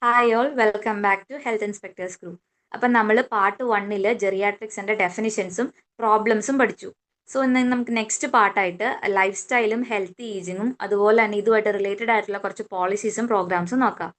Hi all welcome back to health inspectors group. അപ്പം നമ്മൾ part 1 ജെറിയാട്രിക്സിന്റെ ഡെഫിനിഷൻസും പ്രോബ്ലംസും പഠിച്ചു. സോ ഇന്ന് നമുക്ക് നെക്സ്റ്റ് പാർട്ടായിട്ട് ലൈഫ് സ്റ്റൈലും ഹെൽത്തി ഏജിങ്ങും അതുപോലെ തന്നെ ഇതുമായിട്ട് റിലേറ്റഡ് ആയിട്ടുള്ള കുറച്ച് പോളിസീസും പ്രോഗ്രാംസും നോക്കാം.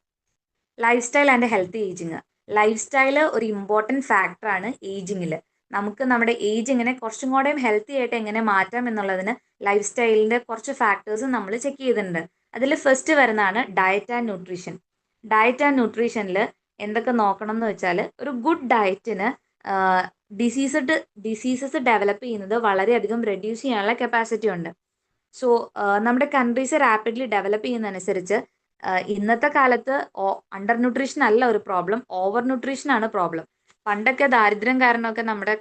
Life style and healthy ageing. Life style ഒരു ഇമ്പോർട്ടൻറ്റ് ഫാക്ടറാണ് ഏജിങ്ങിൽ. നമുക്ക് നമ്മുടെ ഏജിങ്ങിനെ കുറച്ചും കൂടെയും ഹെൽത്തി ആയിട്ട് എങ്ങനെ മാറ്റാം എന്നുള്ളതിന് ലൈഫ് സ്റ്റൈലിന്റെ കുറച്ച് ഫാക്ടേഴ്സ് നമ്മൾ ചെക്ക് ചെയ്തിട്ടുണ്ട്. അതിൽ ഫസ്റ്റ് വരുന്നതാണ് diet and nutrition. Diet and ന്യൂട്രീഷനിൽ എന്തൊക്കെ നോക്കണം എന്ന് വെച്ചാൽ, ഒരു ഗുഡ് ഡയറ്റിന് ഡിസീസസ് ഡെവലപ്പ് ചെയ്യുന്നത് വളരെയധികം റെഡ്യൂസ് ചെയ്യാനുള്ള കപ്പാസിറ്റി ഉണ്ട്. സോ നമ്മുടെ കൺട്രീസ് റാപ്പിഡ്ലി ഡെവലപ്പ് ചെയ്യുന്നതനുസരിച്ച് ഇന്നത്തെ കാലത്ത് അണ്ടർ ന്യൂട്രീഷൻ അല്ല ഒരു പ്രോബ്ലം, ഓവർ ന്യൂട്രീഷൻ ആണ് പ്രോബ്ലം. പണ്ടൊക്കെ ദാരിദ്ര്യം കാരണമൊക്കെ നമ്മുടെ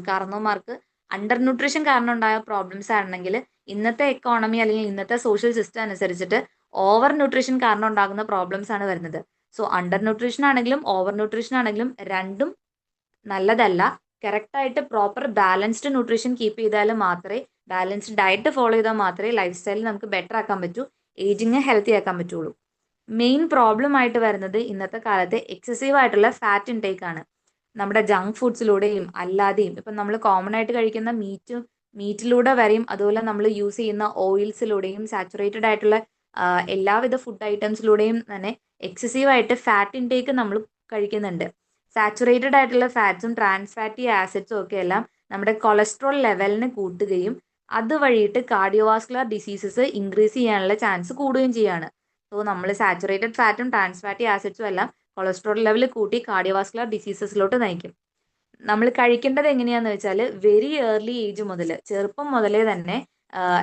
കാരണവന്മാർക്ക് അണ്ടർ ന്യൂട്രീഷൻ കാരണം ഉണ്ടായ പ്രോബ്ലംസ് ആണെങ്കിൽ ഇന്നത്തെ എക്കോണമി അല്ലെങ്കിൽ ഇന്നത്തെ സോഷ്യൽ സിസ്റ്റം അനുസരിച്ചിട്ട് ഓവർ ന്യൂട്രീഷൻ കാരണം ഉണ്ടാകുന്ന പ്രോബ്ലംസ് ആണ് വരുന്നത്. സോ അണ്ടർ ന്യൂട്രീഷൻ ആണെങ്കിലും ഓവർ ന്യൂട്രീഷൻ ആണെങ്കിലും രണ്ടും നല്ലതല്ല. കറക്റ്റായിട്ട് പ്രോപ്പർ ബാലൻസ്ഡ് ന്യൂട്രീഷൻ കീപ്പ് ചെയ്താൽ മാത്രമേ, ബാലൻസ്ഡ് ഡയറ്റ് ഫോളോ ചെയ്താൽ മാത്രമേ ലൈഫ് സ്റ്റൈൽ നമുക്ക് ബെറ്റർ ആക്കാൻ പറ്റൂ, ഏജിങ് ഹെൽത്തി ആക്കാൻ പറ്റുള്ളൂ. മെയിൻ പ്രോബ്ലം ആയിട്ട് വരുന്നത് ഇന്നത്തെ കാലത്ത് എക്സസീവ് ആയിട്ടുള്ള ഫാറ്റ് ഇൻടേക്ക് ആണ്. നമ്മുടെ ജങ്ക് ഫുഡ്സിലൂടെയും അല്ലാതെയും ഇപ്പം നമ്മൾ കോമൺ ആയിട്ട് കഴിക്കുന്ന മീറ്റിലൂടെ വരെയും അതുപോലെ നമ്മൾ യൂസ് ചെയ്യുന്ന ഓയിൽസിലൂടെയും സാച്ചുറേറ്റഡ് ആയിട്ടുള്ള എല്ലാവിധ ഫുഡ് ഐറ്റംസിലൂടെയും തന്നെ എക്സസീവ് ആയിട്ട് ഫാറ്റ് ഇൻടേക്ക് നമ്മൾ കഴിക്കുന്നുണ്ട്. സാച്ചുറേറ്റഡ് ആയിട്ടുള്ള ഫാറ്റ്സും ട്രാൻസ് ഫാറ്റി ആസിഡ്സും ഒക്കെ എല്ലാം നമ്മുടെ കൊളസ്ട്രോൾ ലെവലിനെ കൂട്ടുകയും അതുവഴിയിട്ട് കാർഡിയോവാസ്കുലർ ഡിസീസസ് ഇൻക്രീസ് ചെയ്യാനുള്ള ചാൻസ് കൂടുകയും ചെയ്യാണ്. സോ നമ്മൾ സാച്ചുറേറ്റഡ് ഫാറ്റും ട്രാൻസ് ഫാറ്റി ആസിഡ്സും എല്ലാം കൊളസ്ട്രോൾ ലെവൽ കൂട്ടി കാർഡിയോവാസ്കുലർ ഡിസീസസിലോട്ട് നയിക്കും. നമ്മൾ കഴിക്കേണ്ടത് എങ്ങനെയാന്ന് വെച്ചാൽ, വെരി ഏർലി ഏജ് മുതൽ, ചെറുപ്പം മുതലേ തന്നെ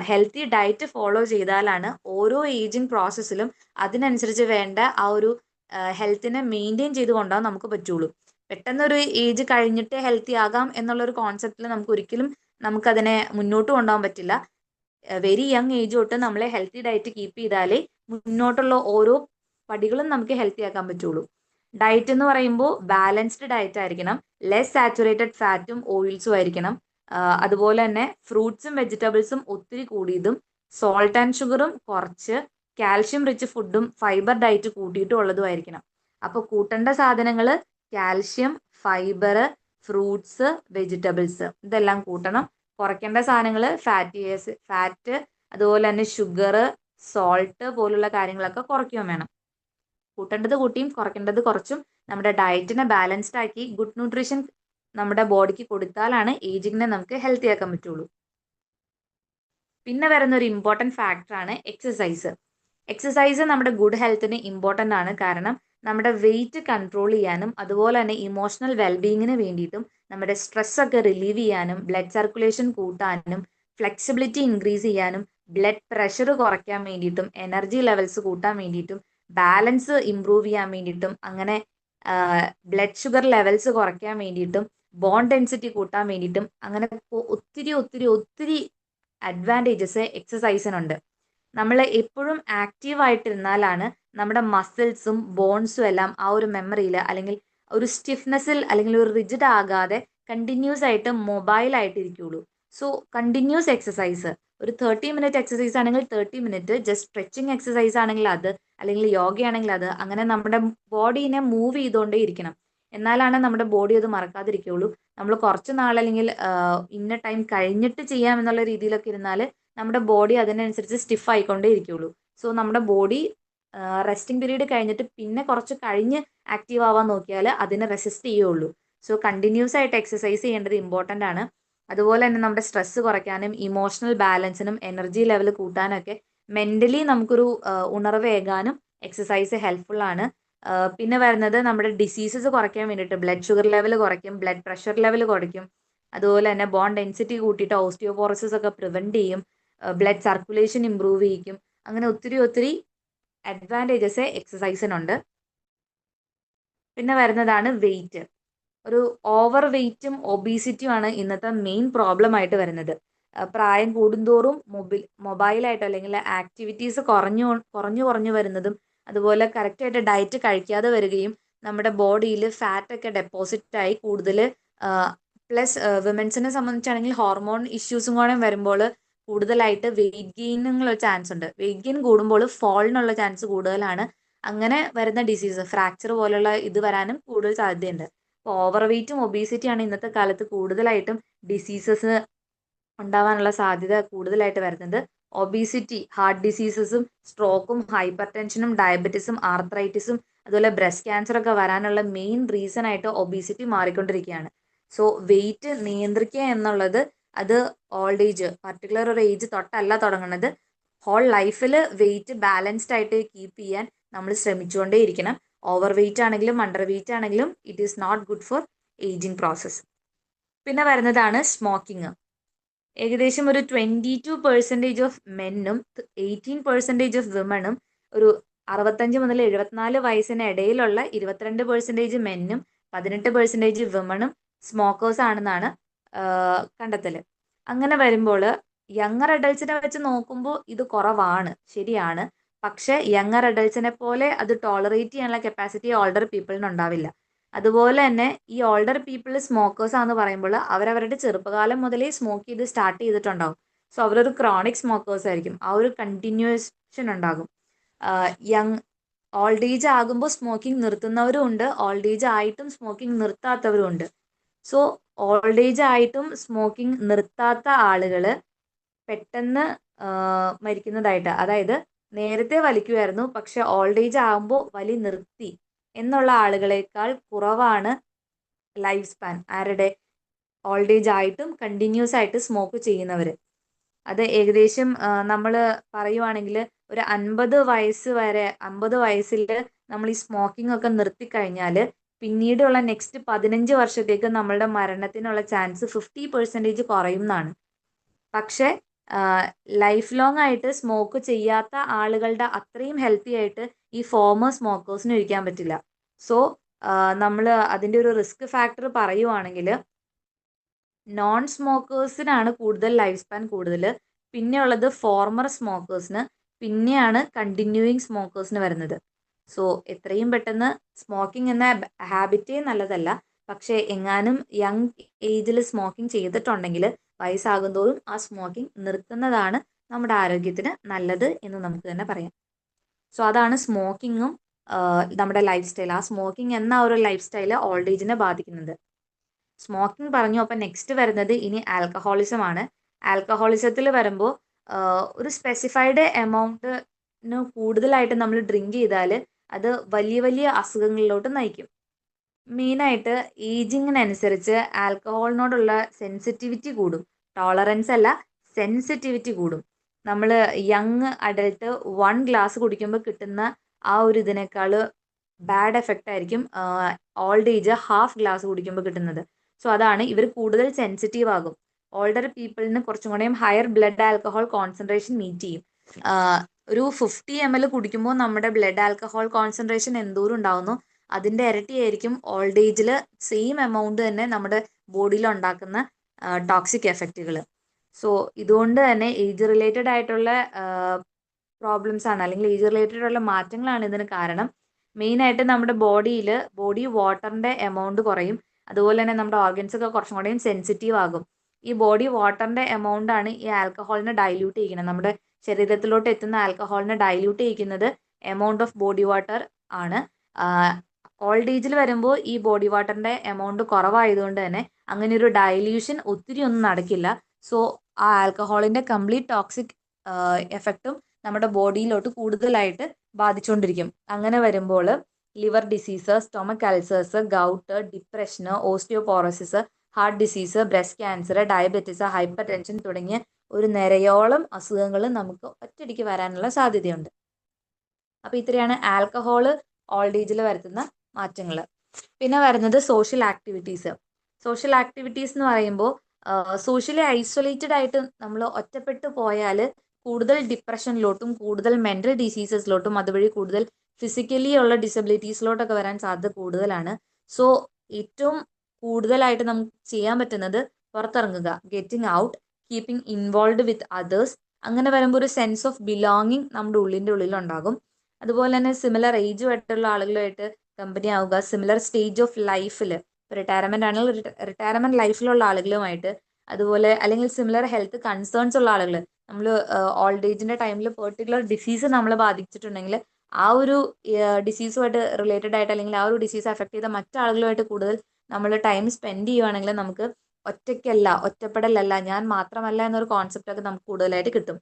ഹെൽത്തി ഡയറ്റ് ഫോളോ ചെയ്താലാണ് ഓരോ ഏജിങ് പ്രോസസ്സിലും അതിനനുസരിച്ച് വേണ്ട ആ ഒരു ഹെൽത്തിനെ മെയിൻറ്റെയിൻ ചെയ്ത് കൊണ്ടുപോകാൻ നമുക്ക് പറ്റുള്ളൂ. പെട്ടെന്നൊരു ഏജ് കഴിഞ്ഞിട്ട് ഹെൽത്തി ആകാം എന്നുള്ളൊരു കോൺസെപ്റ്റിൽ നമുക്കതിനെ മുന്നോട്ട് കൊണ്ടുപോകാൻ പറ്റില്ല. വെരി യങ് ഏജ് തൊട്ട് നമ്മളെ ഹെൽത്തി ഡയറ്റ് കീപ്പ് ചെയ്താലേ മുന്നോട്ടുള്ള ഓരോ പടികളും നമുക്ക് ഹെൽത്തി ആക്കാൻ പറ്റുള്ളൂ. ഡയറ്റ് എന്ന് പറയുമ്പോൾ ബാലൻസ്ഡ് ഡയറ്റ് ആയിരിക്കണം, ലെസ് സാച്ചുറേറ്റഡ് ഫാറ്റും ഓയിൽസും ആയിരിക്കണം. അതുപോലെ തന്നെ ഫ്രൂട്ട്സും വെജിറ്റബിൾസും ഒത്തിരി കൂടിയതും സോൾട്ട് ആൻഡ് ഷുഗറും കുറച്ച് കാൽഷ്യം റിച്ച് ഫുഡും ഫൈബർ ഡയറ്റ് കൂട്ടിയിട്ടും ഉള്ളതുമായിരിക്കണം. അപ്പോൾ കൂട്ടേണ്ട സാധനങ്ങൾ കാൽഷ്യം, ഫൈബർ, ഫ്രൂട്ട്സ്, വെജിറ്റബിൾസ് ഇതെല്ലാം കൂട്ടണം. കുറയ്ക്കേണ്ട സാധനങ്ങൾ ഫാറ്റ് അതുപോലെ തന്നെ ഷുഗർ, സോൾട്ട് പോലുള്ള കാര്യങ്ങളൊക്കെ കുറയ്ക്കുകയും വേണം. കൂട്ടേണ്ടത് കൂട്ടിയും കുറയ്ക്കേണ്ടത് കുറച്ചും നമ്മുടെ ഡയറ്റിനെ ബാലൻസ്ഡ് ആക്കി ഗുഡ് ന്യൂട്രീഷൻ നമ്മുടെ ബോഡിക്ക് കൊടുത്താലാണ് ഏജിങ്ങിനെ നമുക്ക് ഹെൽത്തി ആക്കാൻ പറ്റുള്ളൂ. പിന്നെ വരുന്ന ഒരു ഇമ്പോർട്ടൻറ്റ് ഫാക്ടറാണ് എക്സസൈസ്. എക്സസൈസ് നമ്മുടെ ഗുഡ് ഹെൽത്തിന് ഇമ്പോർട്ടൻ്റ് ആണ്. കാരണം നമ്മുടെ വെയിറ്റ് കൺട്രോൾ ചെയ്യാനും അതുപോലെ തന്നെ ഇമോഷണൽ വെൽബീയിങ്ങിന് വേണ്ടിയിട്ടും നമ്മുടെ സ്ട്രെസ് ഒക്കെ റിലീവ് ചെയ്യാനും ബ്ലഡ് സർക്കുലേഷൻ കൂട്ടാനും ഫ്ലെക്സിബിലിറ്റി ഇൻക്രീസ് ചെയ്യാനും ബ്ലഡ് പ്രഷർ കുറയ്ക്കാൻ വേണ്ടിയിട്ടും എനർജി ലെവൽസ് കൂട്ടാൻ വേണ്ടിയിട്ടും ബാലൻസ് ഇംപ്രൂവ് ചെയ്യാൻ വേണ്ടിയിട്ടും അങ്ങനെ ബ്ലഡ് ഷുഗർ ലെവൽസ് കുറയ്ക്കാൻ വേണ്ടിയിട്ടും ബോൺ ഡെൻസിറ്റി കൂട്ടാൻ വേണ്ടിയിട്ടും അങ്ങനെ ഒത്തിരി ഒത്തിരി ഒത്തിരി അഡ്വാൻറ്റേജസ് എക്സസൈസിനുണ്ട്. നമ്മൾ എപ്പോഴും ആക്റ്റീവ് ആയിട്ടിരുന്നാലാണ് നമ്മുടെ മസിൽസും ബോൺസും എല്ലാം ആ ഒരു മെമ്മറിയിൽ അല്ലെങ്കിൽ ഒരു സ്റ്റിഫ്നെസ്സിൽ അല്ലെങ്കിൽ ഒരു റിജിഡ് ആകാതെ കണ്ടിന്യൂസ് ആയിട്ട് മൊബൈൽ ആയിട്ടിരിക്കുള്ളൂ. സോ കണ്ടിന്യൂസ് എക്സസൈസ്, ഒരു 30 മിനിറ്റ് എക്സസൈസ് ആണെങ്കിൽ 30 മിനിറ്റ്, ജസ്റ്റ് സ്ട്രെച്ചിങ് എക്സസൈസ് ആണെങ്കിൽ അത്, അല്ലെങ്കിൽ യോഗയാണെങ്കിൽ അത്, അങ്ങനെ നമ്മുടെ ബോഡീനെ മൂവ് ചെയ്തുകൊണ്ടേ ഇരിക്കണം. എന്നാലാണ് നമ്മുടെ ബോഡി അത് മറക്കാതിരിക്കുള്ളൂ. നമ്മൾ കുറച്ച് നാൾ അല്ലെങ്കിൽ ഇന്ന ടൈം കഴിഞ്ഞിട്ട് ചെയ്യാം എന്നുള്ള രീതിയിലൊക്കെ ഇരുന്നാൽ നമ്മുടെ ബോഡി അതിനനുസരിച്ച് സ്റ്റിഫ് ആയിക്കൊണ്ടേ ഇരിക്കുള്ളൂ. സോ നമ്മുടെ ബോഡി റെസ്റ്റിംഗ് പീരീഡ് കഴിഞ്ഞിട്ട് പിന്നെ കുറച്ച് കഴിഞ്ഞ് ആക്റ്റീവ് ആവാൻ നോക്കിയാൽ അതിനെ റെസിസ്റ്റ് ചെയ്യുള്ളൂ. സോ കണ്ടിന്യൂസ് ആയിട്ട് എക്സസൈസ് ചെയ്യേണ്ടത് ഇമ്പോർട്ടൻ്റ് ആണ്. അതുപോലെ തന്നെ നമ്മുടെ സ്ട്രെസ് കുറയ്ക്കാനും ഇമോഷണൽ ബാലൻസിനും എനർജി ലെവൽ കൂട്ടാനൊക്കെ മെൻ്റലി നമുക്കൊരു ഉണർവേകാനും എക്സസൈസ് ഹെൽപ്ഫുൾ ആണ്. പിന്നെ വരുന്നത് നമ്മുടെ ഡിസീസസ് കുറയ്ക്കാൻ വേണ്ടിയിട്ട് ബ്ലഡ് ഷുഗർ ലെവൽ കുറയ്ക്കും, ബ്ലഡ് പ്രഷർ ലെവൽ കുറയ്ക്കും. അതുപോലെ തന്നെ ബോൺ ഡെൻസിറ്റി കൂട്ടിയിട്ട് ഓസ്റ്റിയോപോറോസിസ് ഒക്കെ പ്രിവെൻറ്റ് ചെയ്യും, ബ്ലഡ് സർക്കുലേഷൻ ഇമ്പ്രൂവ് ചെയ്യിക്കും. അങ്ങനെ ഒത്തിരി ഒത്തിരി അഡ്വാൻറ്റേജസ് എക്സസൈസിനുണ്ട്. പിന്നെ വരുന്നതാണ് വെയിറ്റ്. ഒരു ഓവർ വെയിറ്റും ഒബീസിറ്റിയും ആണ് ഇന്നത്തെ മെയിൻ പ്രോബ്ലം ആയിട്ട് വരുന്നത്. പ്രായം കൂടുന്തോറും മൊബൈലായിട്ട് അല്ലെങ്കിൽ ആക്ടിവിറ്റീസ് കുറഞ്ഞു കുറഞ്ഞു കുറഞ്ഞു വരുന്നതും അതുപോലെ കറക്റ്റായിട്ട് ഡയറ്റ് കഴിക്കാതെ വരികയും നമ്മുടെ ബോഡിയിൽ ഫാറ്റൊക്കെ ഡെപ്പോസിറ്റായി കൂടുതൽ, പ്ലസ് വിമൻസിനെ സംബന്ധിച്ചാണെങ്കിൽ ഹോർമോൺ ഇഷ്യൂസും കൂടെ വരുമ്പോൾ കൂടുതലായിട്ട് വെയിറ്റ് ഗെയിനുള്ള ചാൻസ് ഉണ്ട്. വെയിറ്റ് ഗെയിൻ കൂടുമ്പോൾ ഫോളിനുള്ള ചാൻസ് കൂടുതലാണ്. അങ്ങനെ വരുന്ന ഡിസീസ് ഫ്രാക്ചർ പോലുള്ള ഇത് വരാനും കൂടുതൽ സാധ്യതയുണ്ട്. അപ്പോൾ ഓവർ വെയ്റ്റും ഒബീസിറ്റിയാണ് ഇന്നത്തെ കാലത്ത് കൂടുതലായിട്ടും ഡിസീസസ് ഉണ്ടാവാനുള്ള സാധ്യത കൂടുതലായിട്ട് വരുന്നത്. ഒബീസിറ്റി ഹാർട്ട് ഡിസീസസും സ്ട്രോക്കും ഹൈപ്പർ ടെൻഷനും ഡയബറ്റീസും ആർത്രൈറ്റിസും അതുപോലെ ബ്രസ്റ്റ് ക്യാൻസർ ഒക്കെ വരാനുള്ള മെയിൻ റീസൺ ആയിട്ട് ഒബീസിറ്റി മാറിക്കൊണ്ടിരിക്കുകയാണ്. സോ വെയിറ്റ് നിയന്ത്രിക്കുക എന്നുള്ളത് അത് ഓൾഡ് ഏജ് പർട്ടിക്കുലർ ഒരു ഏജ് തൊട്ടല്ല തുടങ്ങുന്നത്. ഹോൾ ലൈഫിൽ വെയിറ്റ് ബാലൻസ്ഡ് ആയിട്ട് കീപ്പ് ചെയ്യാൻ നമ്മൾ ശ്രമിച്ചുകൊണ്ടേ ഇരിക്കണം. ഓവർ വെയിറ്റ് ആണെങ്കിലും അണ്ടർ വെയിറ്റ് ആണെങ്കിലും it is not good for ageing process. പിന്നെ വരുന്നതാണ് സ്മോക്കിംഗ്. ഏകദേശം ഒരു 22% ഓഫ് മെന്നും 18% ഓഫ് വിമണും ഒരു 65 മുതൽ 74 വയസ്സിന് ഇടയിലുള്ള 22% മെന്നും 18% വിമണും സ്മോക്കേഴ്സ് ആണെന്നാണ് കണ്ടെത്തൽ. അങ്ങനെ വരുമ്പോൾ യങ്ങർ അഡൾട്ട്സിനെ വെച്ച് നോക്കുമ്പോൾ ഇത് കുറവാണ്, ശരിയാണ്. പക്ഷെ യങ്ങർ അഡൾട്ട്സിനെ പോലെ അത് ടോളറേറ്റ് ചെയ്യാനുള്ള കപ്പാസിറ്റി ഓൾഡർ പീപ്പിളിന് ഉണ്ടാവില്ല. അതുപോലെ തന്നെ ഈ ഓൾഡർ പീപ്പിൾ സ്മോക്കേഴ്സ് ആണെന്ന് പറയുമ്പോൾ അവരവരുടെ ചെറുപ്പകാലം മുതലേ സ്മോക്ക് ചെയ്ത് സ്റ്റാർട്ട് ചെയ്തിട്ടുണ്ടാവും. സോ അവരൊരു ക്രോണിക് സ്മോക്കേഴ്സ് ആയിരിക്കും. ആ ഒരു കണ്ടിന്യൂവേഷൻ ഉണ്ടാകും. യങ് ഓൾഡ് ഏജ് ആകുമ്പോൾ സ്മോക്കിംഗ് നിർത്തുന്നവരും ഉണ്ട്, ഓൾഡ് ഏജ് ആയിട്ടും സ്മോക്കിംഗ് നിർത്താത്തവരും ഉണ്ട്. സോ ഓൾഡ് ഏജ് ആയിട്ടും സ്മോക്കിംഗ് നിർത്താത്ത ആളുകൾ പെട്ടെന്ന് മരിക്കുന്നതായിട്ട്, അതായത് നേരത്തെ വലിക്കുമായിരുന്നു പക്ഷെ ഓൾഡ് ഏജ് ആകുമ്പോൾ വലി നിർത്തി എന്നുള്ള ആളുകളേക്കാൾ കുറവാണ് ലൈഫ് സ്പാൻ ആരുടെ ഓൾഡ് ഏജ് ആയിട്ടും കണ്ടിന്യൂസ് ആയിട്ട് സ്മോക്ക് ചെയ്യുന്നവർ. അത് ഏകദേശം നമ്മൾ പറയുവാണെങ്കിൽ ഒരു 50 വയസ്സ് വരെ 50 വയസ്സിൽ നമ്മൾ ഈ സ്മോക്കിംഗ് ഒക്കെ നിർത്തിക്കഴിഞ്ഞാൽ പിന്നീടുള്ള നെക്സ്റ്റ് 15 വർഷത്തേക്ക് നമ്മളുടെ മരണത്തിനുള്ള ചാൻസ് 50% കുറയും എന്നാണ്. പക്ഷെ ലൈഫ് ലോങ് ആയിട്ട് സ്മോക്ക് ചെയ്യാത്ത ആളുകളുടെ അത്രയും ഹെൽത്തി ആയിട്ട് ഈ ഫോമർ സ്മോക്കേഴ്സിന് ഇരിക്കാൻ പറ്റില്ല. സോ നമ്മൾ അതിൻ്റെ ഒരു റിസ്ക് ഫാക്ടർ പറയുവാണെങ്കിൽ നോൺ സ്മോക്കേഴ്സിനാണ് കൂടുതൽ ലൈഫ് സ്പാൻ കൂടുതൽ, പിന്നെ ഉള്ളത് ഫോർമർ സ്മോക്കേഴ്സിന്, പിന്നെയാണ് കണ്ടിന്യൂയിങ് സ്മോക്കേഴ്സിന് വരുന്നത്. സോ എത്രയും പെട്ടെന്ന് സ്മോക്കിംഗ് എന്ന ഹാബിറ്റേ നല്ലതല്ല. പക്ഷേ എങ്ങാനും യങ് ഏജിൽ സ്മോക്കിംഗ് ചെയ്തിട്ടുണ്ടെങ്കിൽ വയസ്സാകും തോറും ആ സ്മോക്കിംഗ് നിർത്തുന്നതാണ് നമ്മുടെ ആരോഗ്യത്തിന് നല്ലത് എന്ന് നമുക്ക് തന്നെ പറയാം. സോ അതാണ് സ്മോക്കിങ്ങും നമ്മുടെ ലൈഫ് സ്റ്റൈൽ. ആ സ്മോക്കിംഗ് എന്ന ഒരു ലൈഫ് സ്റ്റൈൽ ഓൾഡ് ഏജിനെ ബാധിക്കുന്നത്. സ്മോക്കിംഗ് പറഞ്ഞു. അപ്പം നെക്സ്റ്റ് വരുന്നത് ഇനി ആൽക്കഹോളിസം ആണ്. ആൽക്കഹോളിസത്തിൽ വരുമ്പോൾ ഒരു സ്പെസിഫൈഡ് എമൗണ്ടിന് കൂടുതലായിട്ട് നമ്മൾ ഡ്രിങ്ക് ചെയ്താൽ അത് വലിയ വലിയ അസുഖങ്ങളിലോട്ട് നയിക്കും. മെയിനായിട്ട് ഏജിങ്ങിനനുസരിച്ച് ആൽക്കഹോളിനോടുള്ള സെൻസിറ്റിവിറ്റി കൂടും. ടോളറൻസ് അല്ല, സെൻസിറ്റിവിറ്റി കൂടും. നമ്മൾ യങ് അഡൽട്ട് 1 ഗ്ലാസ് കുടിക്കുമ്പോൾ കിട്ടുന്ന ആ ഒരു ഇതിനേക്കാൾ ബാഡ് എഫക്റ്റ് ആയിരിക്കും ഓൾഡ് ഏജ് ഹാഫ് ഗ്ലാസ് കുടിക്കുമ്പോൾ കിട്ടുന്നത്. സോ അതാണ് ഇവർ കൂടുതൽ സെൻസിറ്റീവ് ആകും. ഓൾഡർ പീപ്പിളിന് കുറച്ചും കൂടെയും higher blood alcohol concentration meet ചെയ്യും. ഒരു 50 ml കുടിക്കുമ്പോൾ നമ്മുടെ ബ്ലഡ് ആൽക്കഹോൾ കോൺസെൻട്രേഷൻ എന്തോരം ഉണ്ടാവുന്നു അതിൻ്റെ ഇരട്ടിയായിരിക്കും ഓൾഡ് ഏജിൽ സെയിം എമൗണ്ട് തന്നെ നമ്മുടെ ബോഡിയിൽ ഉണ്ടാക്കുന്ന ടോക്സിക് എഫക്റ്റുകൾ. സോ ഇതുകൊണ്ട് തന്നെ ഏജ് റിലേറ്റഡ് ആയിട്ടുള്ള പ്രോബ്ലംസ് ആണ്, അല്ലെങ്കിൽ ഏജ് റിലേറ്റഡ് ആയിട്ടുള്ള മാറ്റങ്ങളാണ് ഇതിന് കാരണം. മെയിനായിട്ട് നമ്മുടെ ബോഡി വാട്ടറിൻ്റെ എമൗണ്ട് കുറയും. അതുപോലെ തന്നെ നമ്മുടെ ഓർഗൻസ് ഒക്കെ കുറച്ചും കൂടെയും സെൻസിറ്റീവ് ആകും. ഈ ബോഡി വാട്ടറിൻ്റെ എമൗണ്ട് ആണ് ഈ ആൽക്കഹോളിനെ ഡൈല്യൂട്ട് ചെയ്യിക്കുന്നത്. നമ്മുടെ ശരീരത്തിലോട്ട് എത്തുന്ന ആൽക്കഹോളിനെ ഡൈല്യൂട്ട് ചെയ്യിക്കുന്നത് എമൗണ്ട് ഓഫ് ബോഡി വാട്ടർ ആണ്. ഓൾഡ് ഏജിൽ വരുമ്പോൾ ഈ ബോഡി വാട്ടറിൻ്റെ എമൗണ്ട് കുറവായതുകൊണ്ട് തന്നെ അങ്ങനെ ഒരു ഡൈല്യൂഷൻ ഒത്തിരി ഒന്നും നടക്കില്ല. സോ ആ ആൽക്കഹോളിൻ്റെ കംപ്ലീറ്റ് ടോക്സിക് എഫക്റ്റും നമ്മുടെ ബോഡിയിലോട്ട് കൂടുതലായിട്ട് ബാധിച്ചുകൊണ്ടിരിക്കും. അങ്ങനെ വരുമ്പോൾ liver disease, stomach ulcers, gout, depression, osteoporosis, heart disease, breast cancer, diabetes, hypertension തുടങ്ങിയ ഒരു നിരയോളം അസുഖങ്ങൾ നമുക്ക് ഒറ്റയടിക്ക് വരാനുള്ള സാധ്യതയുണ്ട്. അപ്പോൾ ഇത്രയാണ് ആൽക്കഹോള് ഓൾഡ് ഏജിൽ വരുത്തുന്ന മാറ്റങ്ങൾ. പിന്നെ വരുന്നത് സോഷ്യൽ ആക്ടിവിറ്റീസ്. സോഷ്യൽ ആക്ടിവിറ്റീസ് എന്ന് പറയുമ്പോൾ സോഷ്യലി ഐസൊലേറ്റഡ് ആയിട്ട് നമ്മൾ ഒറ്റപ്പെട്ടു പോയാൽ കൂടുതൽ ഡിപ്രഷനിലോട്ടും കൂടുതൽ മെൻ്റൽ ഡിസീസസിലോട്ടും അതുവഴി കൂടുതൽ ഫിസിക്കലി ഉള്ള ഡിസബിലിറ്റീസിലോട്ടൊക്കെ വരാൻ സാധ്യത കൂടുതലാണ്. സോ ഏറ്റവും കൂടുതലായിട്ട് നമുക്ക് ചെയ്യാൻ പറ്റുന്നത് പുറത്തിറങ്ങുക, getting out, keeping involve with others. അങ്ങനെ വരുമ്പോൾ ഒരു സെൻസ് ഓഫ് ബിലോങ്ങിങ് നമ്മുടെ ഉള്ളിലുണ്ടാകും. അതുപോലെ തന്നെ സിമിലർ ഏജുമായിട്ടുള്ള ആളുകളുമായിട്ട് കമ്പനി ആവുക, സിമിലർ സ്റ്റേജ് ഓഫ് ലൈഫിൽ, റിട്ടയർമെൻ്റ് ആണെങ്കിൽ റിട്ടയർമെൻറ്റ് ലൈഫിലുള്ള ആളുകളുമായിട്ട്, അതുപോലെ അല്ലെങ്കിൽ സിമിലർ ഹെൽത്ത് കൺസേൺസ് ഉള്ള ആളുകൾ, നമ്മൾ ഓൾഡ് ഏജിൻ്റെ ടൈമിൽ പെർട്ടിക്കുലർ ഡിസീസ് നമ്മളെ ബാധിച്ചിട്ടുണ്ടെങ്കിൽ ആ ഒരു ഡിസീസുമായിട്ട് റിലേറ്റഡ് ആയിട്ട് അല്ലെങ്കിൽ ആ ഒരു ഡിസീസ് അഫക്ട് ചെയ്ത മറ്റാളുകളുമായിട്ട് കൂടുതൽ നമ്മൾ ടൈം സ്പെൻഡ് ചെയ്യുവാണെങ്കിൽ നമുക്ക് ഒറ്റയ്ക്കല്ല, ഒറ്റപ്പെടലല്ല, ഞാൻ മാത്രമല്ല എന്നൊരു കോൺസെപ്റ്റ് ഒക്കെ നമുക്ക് കൂടുതലായിട്ട് കിട്ടും.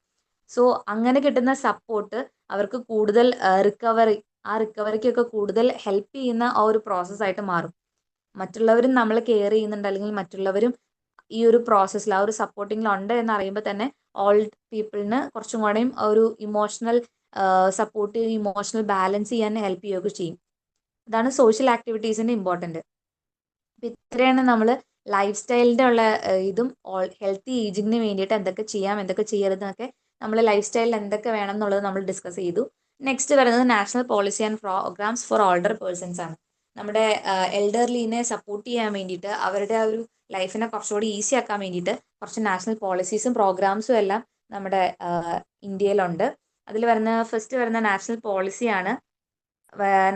സോ അങ്ങനെ കിട്ടുന്ന സപ്പോർട്ട് അവർക്ക് കൂടുതൽ റിക്കവറി, ആ റിക്കവറിക്കൊക്കെ കൂടുതൽ ഹെൽപ്പ് ചെയ്യുന്ന ആ ഒരു പ്രോസസ്സായിട്ട് മാറും. മറ്റുള്ളവരും നമ്മളെ കെയർ ചെയ്യുന്നുണ്ട്, അല്ലെങ്കിൽ മറ്റുള്ളവരും ഈ ഒരു പ്രോസസ്സിൽ ആ ഒരു സപ്പോർട്ടിങ്ങിലുണ്ട് എന്ന് അറിയുമ്പോൾ തന്നെ ഓൾഡ് പീപ്പിളിന് കുറച്ചും കൂടെയും ഒരു ഇമോഷണൽ സപ്പോർട്ട്, ഇമോഷണൽ ബാലൻസ് ചെയ്യാൻ ഹെൽപ്പ് ചെയ്യുകയൊക്കെ ചെയ്യും. ഇതാണ് സോഷ്യൽ ആക്ടിവിറ്റീസിന്റെ ഇമ്പോർട്ടൻറ്റ്. അപ്പം ഇത്രയാണ് നമ്മൾ ലൈഫ് സ്റ്റൈലിൻ്റെ ഉള്ള ഇതും ഹെൽത്തി ഏജിങ്ങിന് വേണ്ടിയിട്ട് എന്തൊക്കെ ചെയ്യാം എന്തൊക്കെ ചെയ്യരുതെന്നൊക്കെ നമ്മൾ ലൈഫ് സ്റ്റൈലിൽ എന്തൊക്കെ വേണം എന്നുള്ളത് നമ്മൾ ഡിസ്കസ് ചെയ്തു. നെക്സ്റ്റ് വരുന്നത് national policy and programs for older persons ആണ്. നമ്മുടെ എൽഡർലീനെ സപ്പോർട്ട് ചെയ്യാൻ വേണ്ടിയിട്ട് അവരുടെ ആ ഒരു ലൈഫിനെ കുറച്ചുകൂടി ഈസി ആക്കാൻ വേണ്ടിയിട്ട് കുറച്ച് നാഷണൽ പോളിസീസും പ്രോഗ്രാംസും എല്ലാം നമ്മുടെ ഇന്ത്യയിലുണ്ട്. അതിൽ വരുന്ന ഫസ്റ്റ് വരുന്ന നാഷണൽ പോളിസിയാണ്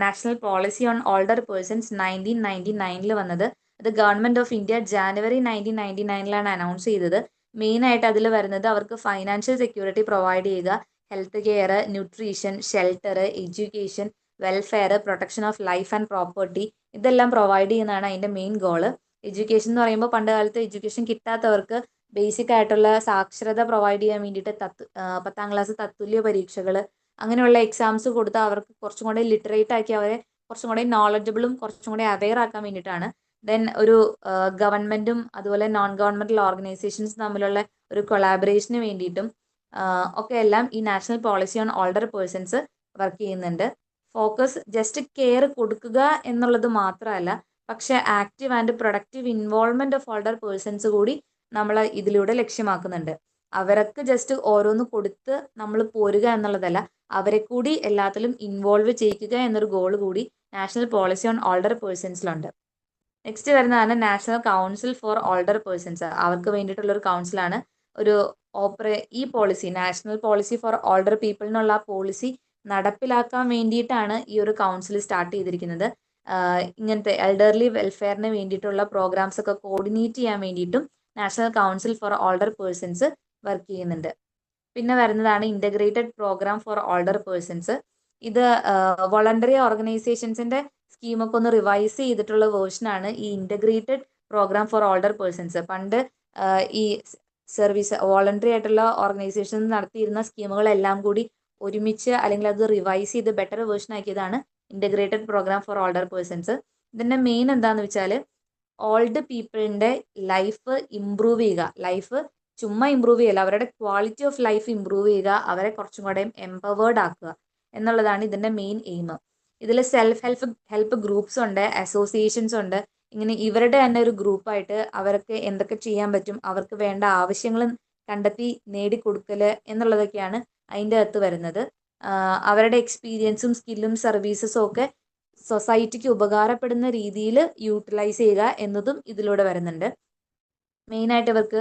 national policy on older persons 1999 വന്നത്. അത് government of India January 1999 announce ചെയ്തത്. മെയിൻ ആയിട്ട് അതിൽ വരുന്നത് അവർക്ക് ഫൈനാൻഷ്യൽ സെക്യൂരിറ്റി പ്രൊവൈഡ് ചെയ്യുക, health care, nutrition, shelter, education, welfare, protection of life and property, ഇതെല്ലാം പ്രൊവൈഡ് ചെയ്യുന്നതാണ് അതിന്റെ മെയിൻ ഗോള്. എഡ്യൂക്കേഷൻ എന്ന് പറയുമ്പോൾ പണ്ട് കാലത്ത് എഡ്യൂക്കേഷൻ കിട്ടാത്തവർക്ക് ബേസിക് ആയിട്ടുള്ള സാക്ഷരത പ്രൊവൈഡ് ചെയ്യാൻ വേണ്ടിയിട്ട് 10ാം ക്ലാസ് തത്തുല്യ പരീക്ഷകൾ, അങ്ങനെയുള്ള എക്സാംസ് കൊടുത്ത് അവർക്ക് കുറച്ചും കൂടെ ലിറ്ററേറ്റ് ആക്കി അവരെ കുറച്ചും കൂടെ നോളജബിളും കുറച്ചും കൂടെ അവെയർ ആക്കാൻ വേണ്ടിയിട്ടാണ്. ദെൻ ഒരു ഗവൺമെന്റും അതുപോലെ നോൺ ഗവൺമെന്റൽ ഓർഗനൈസേഷൻസ് തമ്മിലുള്ള ഒരു കൊളാബറേഷന് വേണ്ടിയിട്ടും ഒക്കെ എല്ലാം ഈ national policy on older persons work ചെയ്യുന്നുണ്ട്. ഫോക്കസ് ജസ്റ്റ് കെയർ കൊടുക്കുക എന്നുള്ളത് മാത്രമല്ല, പക്ഷെ active and productive involvement of older persons കൂടി നമ്മൾ ഇതിലൂടെ ലക്ഷ്യമാക്കുന്നുണ്ട്. അവർക്ക് ജസ്റ്റ് ഓരോന്ന് കൊടുത്ത് നമ്മൾ പോരുക എന്നുള്ളതല്ല, അവരെ കൂടി എല്ലാത്തിലും ഇൻവോൾവ് ചെയ്യിക്കുക എന്നൊരു ഗോൾ കൂടി നാഷണൽ പോളിസി ഓൺ ഓൾഡർ പേഴ്സൺസിലുണ്ട്. നെക്സ്റ്റ് വരുന്നതാണ് national council for older persons. അവർക്ക് വേണ്ടിയിട്ടുള്ള ഒരു കൗൺസിലാണ്. ഒരു ഈ policy, national policy for older people എന്നുള്ള ആ പോളിസി നടപ്പിലാക്കാൻ വേണ്ടിയിട്ടാണ് ഈ ഒരു കൗൺസിൽ സ്റ്റാർട്ട് ചെയ്തിരിക്കുന്നത്. ഇങ്ങനത്തെ എൽഡർലി വെൽഫെയറിന് വേണ്ടിയിട്ടുള്ള പ്രോഗ്രാംസ് ഒക്കെ കോർഡിനേറ്റ് ചെയ്യാൻ വേണ്ടിയിട്ടും national council for older persons work ചെയ്യുന്നുണ്ട്. പിന്നെ വരുന്നതാണ് integrated programme for older persons. ഇത് വോളണ്ടറി ഓർഗനൈസേഷൻസിന്റെ സ്കീമൊക്കെ ഒന്ന് റിവൈസ് ചെയ്തിട്ടുള്ള വേർഷനാണ് ഈ integrated programme for older persons. പണ്ട് ഈ സർവീസ് വോളണ്ടറി ആയിട്ടുള്ള ഓർഗനൈസേഷൻ നടത്തിയിരുന്ന സ്കീമുകളെല്ലാം കൂടി ഒരുമിച്ച് അല്ലെങ്കിൽ അത് റിവൈസ് ചെയ്ത് ബെറ്റർ വേർഷൻ ആക്കിയതാണ് integrated programme for older persons. ഇതിന്റെ മെയിൻ എന്താണെന്ന് വെച്ചാൽ ഓൾഡ് പീപ്പിളിന്റെ ലൈഫ് ഇംപ്രൂവ് ചെയ്യുക, ലൈഫ് ചുമ്മാ ഇമ്പ്രൂവ് ചെയ്യല്ല, അവരുടെ ക്വാളിറ്റി ഓഫ് ലൈഫ് ഇമ്പ്രൂവ് ചെയ്യുക, അവരെ കുറച്ചും കൂടെ എംപവേർഡ് ആക്കുക എന്നുള്ളതാണ് ഇതിന്റെ മെയിൻ എയിം. ഇതിൽ സെൽഫ് ഹെൽപ്പ് ഗ്രൂപ്പ്സ് ഉണ്ട്, അസോസിയേഷൻസ് ഉണ്ട്. ഇങ്ങനെ ഇവരുടെ തന്നെ ഒരു ഗ്രൂപ്പായിട്ട് അവർക്ക് എന്തൊക്കെ ചെയ്യാൻ പറ്റും, അവർക്ക് വേണ്ട ആവശ്യങ്ങൾ കണ്ടെത്തി നേടിക്കൊടുക്കൽ എന്നുള്ളതൊക്കെയാണ് അതിൻ്റെ അകത്ത് വരുന്നത്. അവരുടെ എക്സ്പീരിയൻസും സ്കില്ലും സർവീസസും ഒക്കെ സൊസൈറ്റിക്ക് ഉപകാരപ്പെടുന്ന രീതിയിൽ യൂട്ടിലൈസ് ചെയ്യുക എന്നതും ഇതിലൂടെ വരുന്നുണ്ട്. മെയിനായിട്ട് ഇവർക്ക്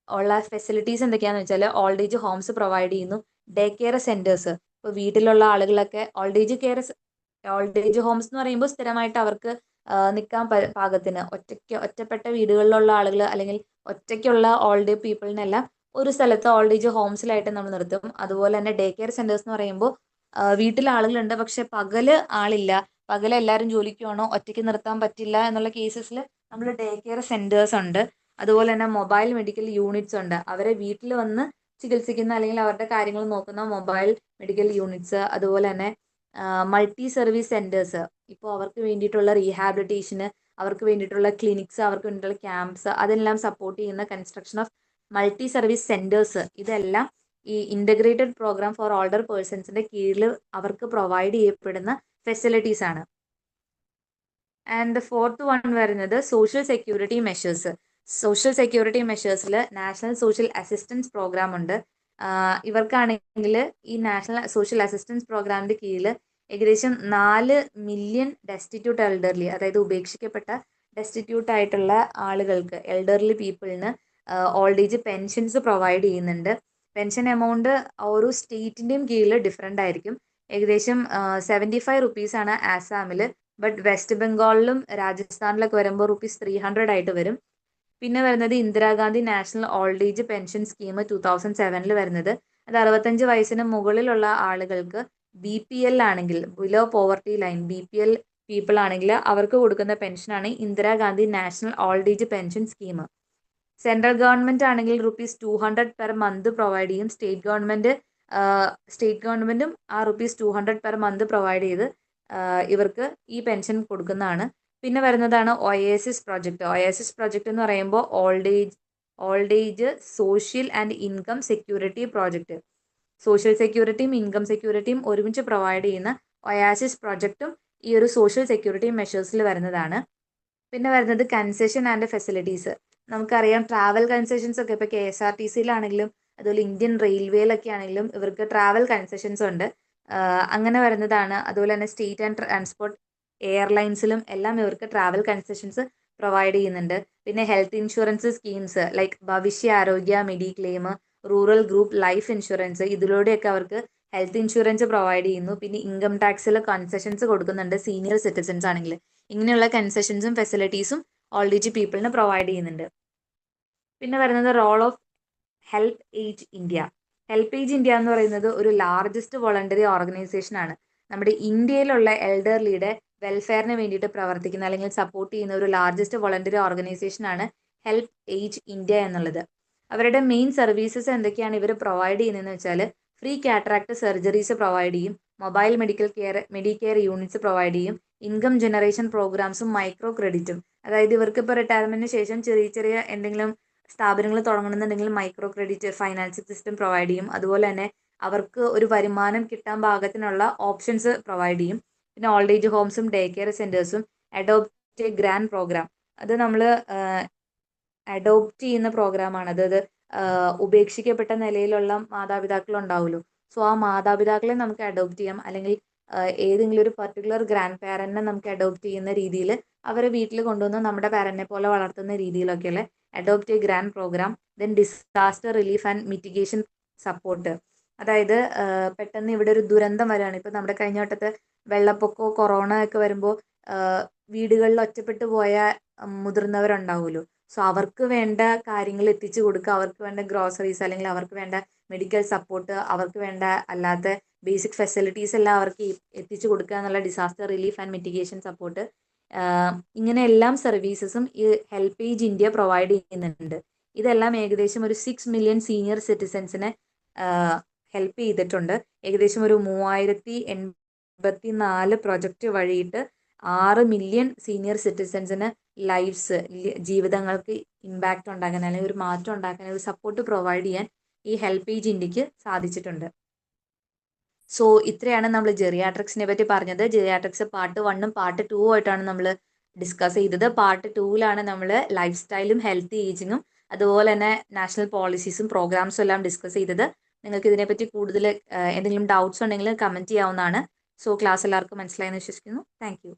ഉള്ള ഫെസിലിറ്റീസ് എന്തൊക്കെയാണെന്ന് വെച്ചാൽ ഓൾഡ് ഏജ് ഹോംസ് പ്രൊവൈഡ് ചെയ്യുന്നു, ഡേ കെയർ സെന്റേഴ്സ്. ഇപ്പോൾ വീട്ടിലുള്ള ആളുകളൊക്കെ ഓൾഡ് ഏജ് ഹോംസ് എന്ന് പറയുമ്പോൾ സ്ഥിരമായിട്ട് അവർക്ക് നിൽക്കാൻ പാകത്തിന് ഒറ്റപ്പെട്ട വീടുകളിലുള്ള ആളുകൾ അല്ലെങ്കിൽ ഒറ്റയ്ക്കുള്ള ഓൾഡ് പീപ്പിളിനെല്ലാം ഒരു സ്ഥലത്ത് ഓൾഡ് ഏജ് ഹോംസിലായിട്ട് നമ്മൾ നിർത്തും. അതുപോലെ തന്നെ ഡേ കെയർ സെന്റേഴ്സ് എന്ന് പറയുമ്പോൾ വീട്ടിൽ ആളുകളുണ്ട് പക്ഷെ പകല് ആളില്ല, പകല് എല്ലാവരും ജോലിക്ക് പോകണോ, ഒറ്റയ്ക്ക് നിർത്താൻ പറ്റില്ല എന്നുള്ള കേസസിൽ നമ്മൾ ഡേ കെയർ സെന്റേഴ്സ് ഉണ്ട്. അതുപോലെ തന്നെ മൊബൈൽ മെഡിക്കൽ യൂണിറ്റ്സ് ഉണ്ട്, അവരെ വീട്ടിൽ വന്ന് ചികിത്സിക്കുന്ന അല്ലെങ്കിൽ അവരുടെ കാര്യങ്ങൾ നോക്കുന്ന മൊബൈൽ മെഡിക്കൽ യൂണിറ്റ്സ്. അതുപോലെ തന്നെ മൾട്ടി സർവീസ് സെന്റേഴ്സ്, ഇപ്പോൾ അവർക്ക് വേണ്ടിയിട്ടുള്ള റീഹാബിലിറ്റേഷന്, അവർക്ക് വേണ്ടിയിട്ടുള്ള ക്ലിനിക്സ്, അവർക്ക് വേണ്ടിയിട്ടുള്ള ക്യാമ്പ്സ്, അതെല്ലാം സപ്പോർട്ട് ചെയ്യുന്ന construction of multi service centres, ഇതെല്ലാം ഈ ഇൻ്റഗ്രേറ്റഡ് പ്രോഗ്രാം ഫോർ ഓൾഡർ പേഴ്സൺസിന്റെ കീഴിൽ അവർക്ക് പ്രൊവൈഡ് ചെയ്യപ്പെടുന്ന ഫെസിലിറ്റീസ് ആണ്. ആൻഡ് ഫോർത്ത് വൺ വരുന്നത് social security measures. Social security മെഷേഴ്സിൽ നാഷണൽ സോഷ്യൽ അസിസ്റ്റൻസ് പ്രോഗ്രാം ഉണ്ട്. ഇവർക്കാണെങ്കിൽ ഈ നാഷണൽ സോഷ്യൽ അസിസ്റ്റൻസ് പ്രോഗ്രാമിന്റെ കീഴിൽ ഏകദേശം 4 മില്യൺ ഡെസ്റ്റിറ്റ്യൂട്ട് എൽഡർലി, അതായത് ഉപേക്ഷിക്കപ്പെട്ട ഡെസ്റ്റിറ്റ്യൂട്ട് ആയിട്ടുള്ള ആളുകൾക്ക്, എൽഡർലി പീപ്പിളിന് ഓൾഡ് ഏജ് പെൻഷൻസ് പ്രൊവൈഡ് ചെയ്യുന്നുണ്ട്. പെൻഷൻ എമൗണ്ട് ഓരോ സ്റ്റേറ്റിന്റെയും കീഴിൽ ഡിഫറെൻ്റ് ആയിരിക്കും. ഏകദേശം 75 റുപ്പീസാണ് ആസാമിൽ, ബട്ട് വെസ്റ്റ് ബംഗാളിലും രാജസ്ഥാനിലൊക്കെ വരുമ്പോൾ ₹300 ആയിട്ട് വരും. പിന്നെ വരുന്നത് Indira Gandhi national old age pension scheme 2007 വരുന്നത്. അത് 65 വയസ്സിന് മുകളിലുള്ള ആളുകൾക്ക് BPL ആണെങ്കിൽ, below poverty line, BPL people ആണെങ്കിൽ അവർക്ക് കൊടുക്കുന്ന പെൻഷനാണ് Indira Gandhi national old age pension scheme. Central government ആണെങ്കിൽ ₹200 പെർ മന്ത് പ്രൊവൈഡ് ചെയ്യും. സ്റ്റേറ്റ് ഗവൺമെന്റും ആ ₹200 പെർ മന്ത് പ്രൊവൈഡ് ചെയ്ത് ഇവർക്ക് ഈ പെൻഷൻ കൊടുക്കുന്നതാണ്. പിന്നെ വരുന്നതാണ് ഒയാസിസ് പ്രോജക്റ്റ്. ഒയാസിസ് പ്രോജക്റ്റ് എന്ന് പറയുമ്പോൾ old age social and income security project. Social സെക്യൂരിറ്റിയും ഇൻകം സെക്യൂരിറ്റിയും ഒരുമിച്ച് പ്രൊവൈഡ് ചെയ്യുന്ന ഒയാസിസ് പ്രോജക്റ്റും ഈ ഒരു സോഷ്യൽ സെക്യൂരിറ്റി മെഷേഴ്സിൽ വരുന്നതാണ്. പിന്നെ വരുന്നത് കൺസെഷൻ ആൻഡ് ഫെസിലിറ്റീസ്. നമുക്കറിയാം ട്രാവൽ കൺസെഷൻസ് ഒക്കെ ഇപ്പോൾ KSRTCയിലാണെങ്കിലും അതുപോലെ ഇന്ത്യൻ റെയിൽവേയിലൊക്കെ ആണെങ്കിലും ഇവർക്ക് ട്രാവൽ കൺസെഷൻസ് ഉണ്ട്. അങ്ങനെ വരുന്നതാണ്. അതുപോലെ തന്നെ സ്റ്റേറ്റ് ആൻഡ് ട്രാൻസ്പോർട്ട് എയർലൈൻസിലും എല്ലാം ഇവർക്ക് ട്രാവൽ കൺസെഷൻസ് പ്രൊവൈഡ് ചെയ്യുന്നുണ്ട്. പിന്നെ health insurance schemes like Bhavishya Arogya mediclaim, rural group life insurance, ഇതിലൂടെയൊക്കെ അവർക്ക് ഹെൽത്ത് ഇൻഷുറൻസ് പ്രൊവൈഡ് ചെയ്യുന്നു. പിന്നെ ഇൻകം ടാക്സിൽ കൺസെഷൻസ് കൊടുക്കുന്നുണ്ട് സീനിയർ സിറ്റിസൺസ് ആണെങ്കിൽ. ഇങ്ങനെയുള്ള കൺസെഷൻസും ഫെസിലിറ്റീസും ഓൾഡ് ഏജ് പീപ്പിളിന് പ്രൊവൈഡ് ചെയ്യുന്നുണ്ട്. പിന്നെ വരുന്നത് role of help age India. Help age India എന്ന് പറയുന്നത് ഒരു ലാർജസ്റ്റ് വോളണ്ടറി ഓർഗനൈസേഷൻ ആണ്. നമ്മുടെ ഇന്ത്യയിലുള്ള എൽഡർലിയുടെ വെൽഫെയറിന് വേണ്ടിയിട്ട് പ്രവർത്തിക്കുന്ന അല്ലെങ്കിൽ സപ്പോർട്ട് ചെയ്യുന്ന ഒരു ലാർജസ്റ്റ് വോളണ്ടറി ഓർഗനൈസേഷൻ ആണ് ഹെൽപ്പ് ഏജ് ഇന്ത്യ എന്നുള്ളത്. അവരുടെ മെയിൻ സർവീസസ് എന്തൊക്കെയാണ് ഇവർ പ്രൊവൈഡ് ചെയ്യുന്നതെന്ന് വെച്ചാൽ ഫ്രീ കാറ്ററാക്ട് സർജറീസ് പ്രൊവൈഡ് ചെയ്യും, മൊബൈൽ മെഡിക്കെയർ യൂണിറ്റ്സ് പ്രൊവൈഡ് ചെയ്യും, ഇൻകം ജനറേഷൻ പ്രോഗ്രാംസും മൈക്രോ ക്രെഡിറ്റും. അതായത് ഇവർക്ക് ഇപ്പോൾ റിട്ടയർമെന്റിന് ശേഷം ചെറിയ ചെറിയ എന്തെങ്കിലും സ്ഥാപനങ്ങൾ തുടങ്ങണമെന്നുണ്ടെങ്കിൽ micro credit financing system provide ചെയ്യും. അതുപോലെ തന്നെ അവർക്ക് ഒരു വരുമാനം കിട്ടാൻ പാകത്തിനുള്ള ഓപ്ഷൻസ് പ്രൊവൈഡ് ചെയ്യും. പിന്നെ ഓൾഡ് ഏജ് ഹോംസും ഡേ കെയർ സെന്റേഴ്സും അഡോപ്റ്റ് ഗ്രാൻഡ് പ്രോഗ്രാം. അത് നമ്മൾ അഡോപ്റ്റ് ചെയ്യുന്ന പ്രോഗ്രാമാണ്. അതായത് ഉപേക്ഷിക്കപ്പെട്ട നിലയിലുള്ള മാതാപിതാക്കൾ ഉണ്ടാവുമല്ലോ. സോ ആ മാതാപിതാക്കളെ നമുക്ക് അഡോപ്റ്റ് ചെയ്യാം, അല്ലെങ്കിൽ ഏതെങ്കിലും ഒരു പർട്ടിക്കുലർ ഗ്രാൻഡ് പാരന്റിനെ നമുക്ക് അഡോപ്റ്റ് ചെയ്യുന്ന രീതിയിൽ അവരെ വീട്ടിൽ കൊണ്ടുവന്ന് നമ്മുടെ പാരന്റിനെ പോലെ വളർത്തുന്ന രീതിയിലൊക്കെയുള്ള adopt grand programme. Then disaster relief and mitigation support. അതായത് പെട്ടെന്ന് ഇവിടെ ഒരു ദുരന്തം വരികയാണ്. ഇപ്പം നമ്മുടെ കഴിഞ്ഞ വട്ടത്തെ വെള്ളപ്പൊക്കമോ കൊറോണ ഒക്കെ വരുമ്പോൾ വീടുകളിൽ ഒറ്റപ്പെട്ടു പോയ മുതിർന്നവരുണ്ടാവുമല്ലോ. സോ അവർക്ക് വേണ്ട കാര്യങ്ങൾ എത്തിച്ചു കൊടുക്കുക, അവർക്ക് വേണ്ട ഗ്രോസറീസ് അല്ലെങ്കിൽ അവർക്ക് വേണ്ട മെഡിക്കൽ സപ്പോർട്ട്, അവർക്ക് വേണ്ട അല്ലാത്ത ബേസിക് ഫെസിലിറ്റീസ് എല്ലാം അവർക്ക് എത്തിച്ചു കൊടുക്കുക എന്നുള്ള disaster relief and mitigation support. ഇങ്ങനെ എല്ലാം സർവീസസും ഈ ഹെൽപ്പ് ഏജ് ഇന്ത്യ പ്രൊവൈഡ് ചെയ്യുന്നുണ്ട്. ഇതെല്ലാം ഏകദേശം ഒരു 6 മില്യൺ സീനിയർ സിറ്റിസൻസിനെ ഹെൽപ്പ് ചെയ്തിട്ടുണ്ട്. ഏകദേശം ഒരു 3084 പ്രൊജക്റ്റ് വഴിയിട്ട് 6 മില്യൺ സീനിയർ സിറ്റിസൻസിന് ജീവിതങ്ങൾക്ക് ഇമ്പാക്റ്റ് ഉണ്ടാക്കാൻ അല്ലെങ്കിൽ ഒരു മാറ്റം ഉണ്ടാക്കാൻ ഒരു സപ്പോർട്ട് പ്രൊവൈഡ് ചെയ്യാൻ ഈ ഹെൽപ്പ് ഏജ് ഇന്ത്യക്ക് സാധിച്ചിട്ടുണ്ട്. സോ ഇത്രയാണ് നമ്മൾ ജെറിയാട്രിക്സിനെ പറ്റി പറഞ്ഞത്. ജെറിയാട്രിക്സ് പാർട്ട് 1ഉം പാർട്ട് 2ഉം ആയിട്ടാണ് നമ്മൾ ഡിസ്കസ് ചെയ്തത്. പാർട്ട് 2ലാണ് നമ്മൾ ലൈഫ് സ്റ്റൈലും ഹെൽത്തി ഏജിങ്ങും അതുപോലെ തന്നെ നാഷണൽ പോളിസീസും പ്രോഗ്രാംസും എല്ലാം ഡിസ്കസ് ചെയ്തത്. നിങ്ങൾക്ക് ഇതിനെപ്പറ്റി കൂടുതൽ എന്തെങ്കിലും ഡൗട്ട്സ് ഉണ്ടെങ്കിൽ കമൻറ്റ് ചെയ്യാവുന്നതാണ്. സോ ക്ലാസ് എല്ലാവർക്കും മനസ്സിലായെന്ന് വിശ്വസിക്കുന്നു. Thank you.